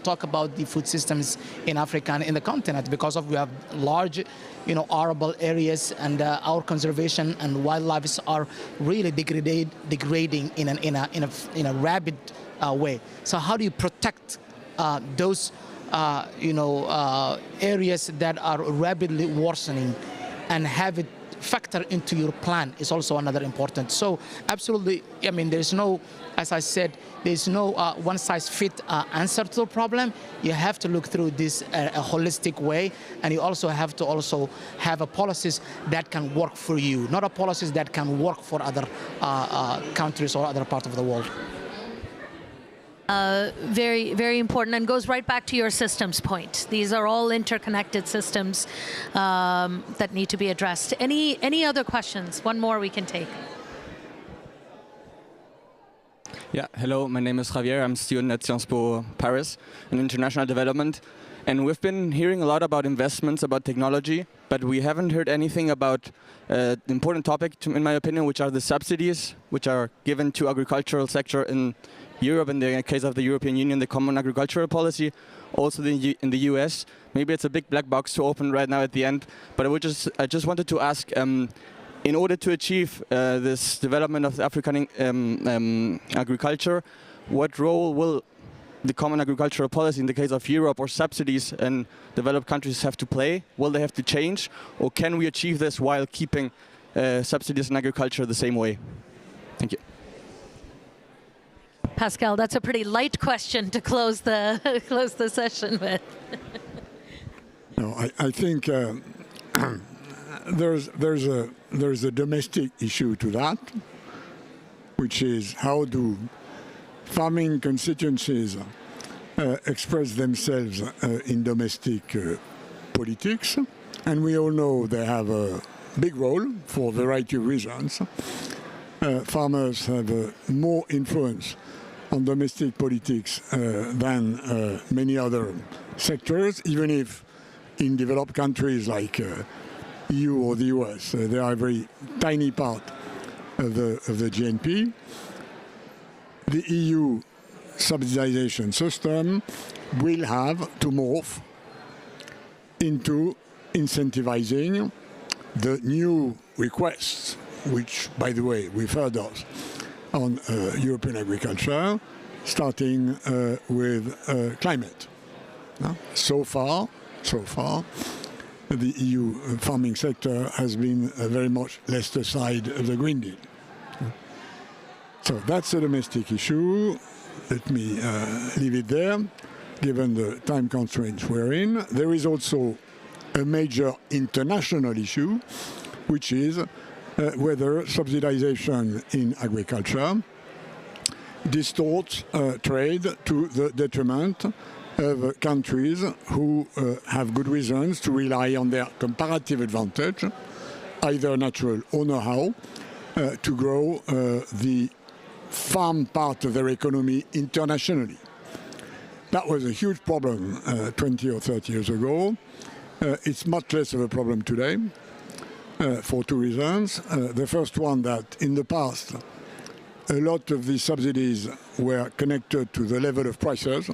[SPEAKER 8] talk about the food systems in Africa and in the continent, because we have large arable areas, and our conservation and wildlife are really degrading in a rapid way. So how do you protect those areas that are rapidly worsening and have it factor into your plan is also another important. So absolutely, I mean, there's no, as I said, there's no one-size-fits answer to the problem. You have to look through this a holistic way, and you also have to have a policies that can work for you, not a policies that can work for other countries or other parts of the world.
[SPEAKER 6] Very, very important, and goes right back to your systems point. These are all interconnected systems that need to be addressed. Any other questions? One more we can take.
[SPEAKER 11] Yeah, hello, my name is Javier. I'm a student at Sciences Po Paris in international development. And we've been hearing a lot about investments, about technology, but we haven't heard anything about the important topic, in my opinion, which are the subsidies, which are given to agricultural sector in Europe, in the case of the European Union, the Common Agricultural Policy, also in the US. Maybe it's a big black box to open right now at the end, but I just wanted to ask, in order to achieve this development of African agriculture, what role will the Common Agricultural Policy in the case of Europe, or subsidies in developed countries, have to play? Will they have to change, or can we achieve this while keeping subsidies in agriculture the same way? Thank you.
[SPEAKER 6] Pascal, that's a pretty light question to close the session with.
[SPEAKER 4] No, I think there's a domestic issue to that, which is how do farming constituencies express themselves in domestic politics, and we all know they have a big role for a variety of reasons. Farmers have more influence on domestic politics than many other sectors, even if in developed countries like EU or the US, they are a very tiny part of the GNP. The EU subsidization system will have to morph into incentivizing the new requests, which, by the way, we've heard of on European agriculture, starting with climate. So far, the EU farming sector has been very much left aside of the Green Deal. So that's a domestic issue. Let me leave it there, given the time constraints we're in. There is also a major international issue, which is whether subsidization in agriculture distorts trade to the detriment of countries who have good reasons to rely on their comparative advantage, either natural or know-how, to grow the farm part of their economy internationally. That was a huge problem 20 or 30 years ago. It's much less of a problem today for two reasons. The first one, that in the past, a lot of these subsidies were connected to the level of prices.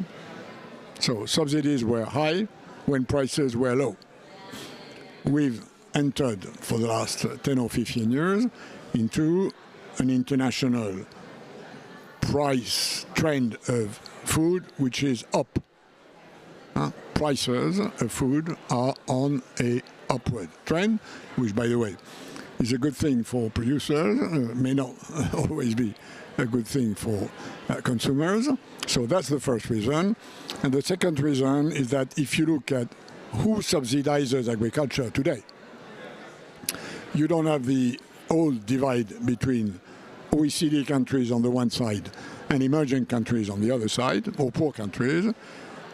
[SPEAKER 4] So subsidies were high when prices were low. We've entered, for the last 10 or 15 years, into an international price trend of food which is up. Prices of food are on a upward trend, which, by the way, is a good thing for producers, may not always be a good thing for consumers. So that's the first reason. And the second reason is that if you look at who subsidizes agriculture today, you don't have the old divide between OECD countries on the one side and emerging countries on the other side, or poor countries.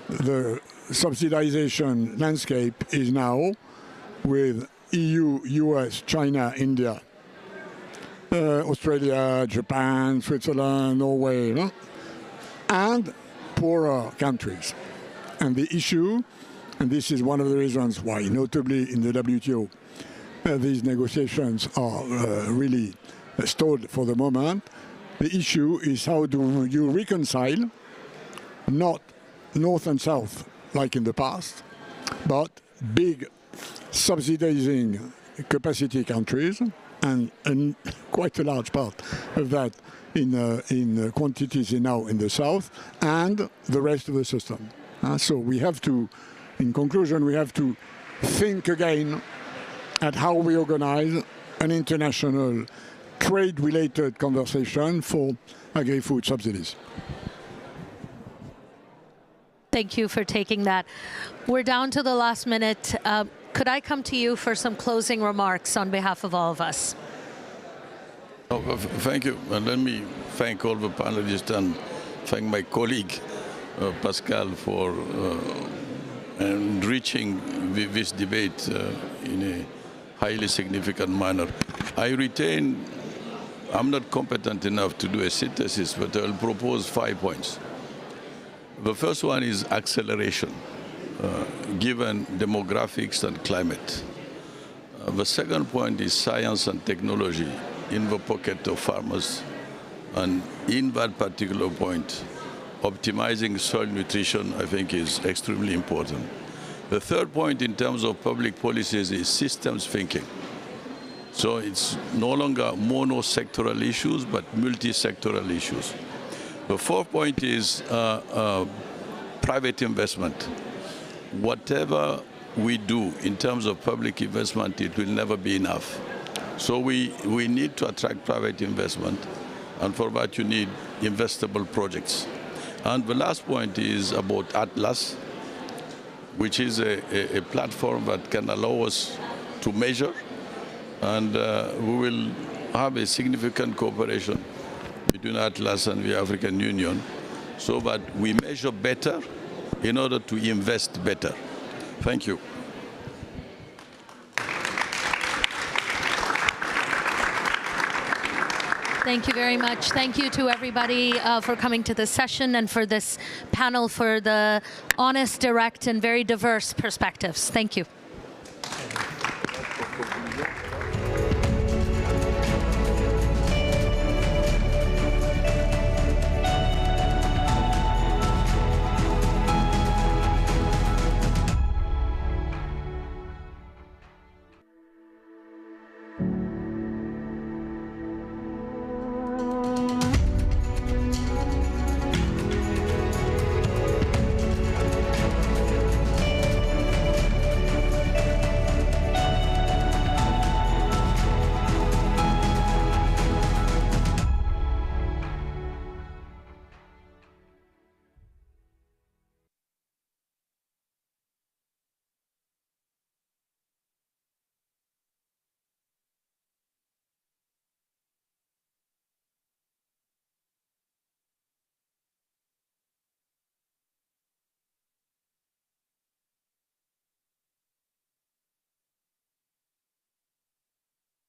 [SPEAKER 4] The subsidization landscape is now with EU, US, China, India, Australia, Japan, Switzerland, Norway, and poorer countries. And the issue, and this is one of the reasons why, notably in the WTO, these negotiations are really stalled for the moment. The issue is how do you reconcile not North and South like in the past, but big subsidizing capacity countries, and quite a large part of that in quantities now in the South, and the rest of the system. So we have to, in conclusion, we have to think again at how we organize an international trade-related conversation for agri-food subsidies.
[SPEAKER 6] Thank you for taking that. We're down to the last minute. Could I come to you for some closing remarks on behalf of all of us?
[SPEAKER 7] Thank you. And let me thank all the panelists and thank my colleague, Pascal, for enriching this debate in a highly significant manner. I'm not competent enough to do a synthesis, but I'll propose 5 points. The first one is acceleration, given demographics and climate. The second point is science and technology in the pocket of farmers. And in that particular point, optimizing soil nutrition, I think, is extremely important. The third point in terms of public policies is systems thinking. So it's no longer mono-sectoral issues, but multi-sectoral issues. The fourth point is private investment. Whatever we do in terms of public investment, it will never be enough. So we need to attract private investment, and for that you need investable projects. And the last point is about Atlas, which is a platform that can allow us to measure, and we will have a significant cooperation between Atlas and the African Union so that we measure better in order to invest better. Thank you.
[SPEAKER 6] Thank you very much. Thank you to everybody for coming to this session and for this panel, for the honest, direct, and very diverse perspectives. Thank you.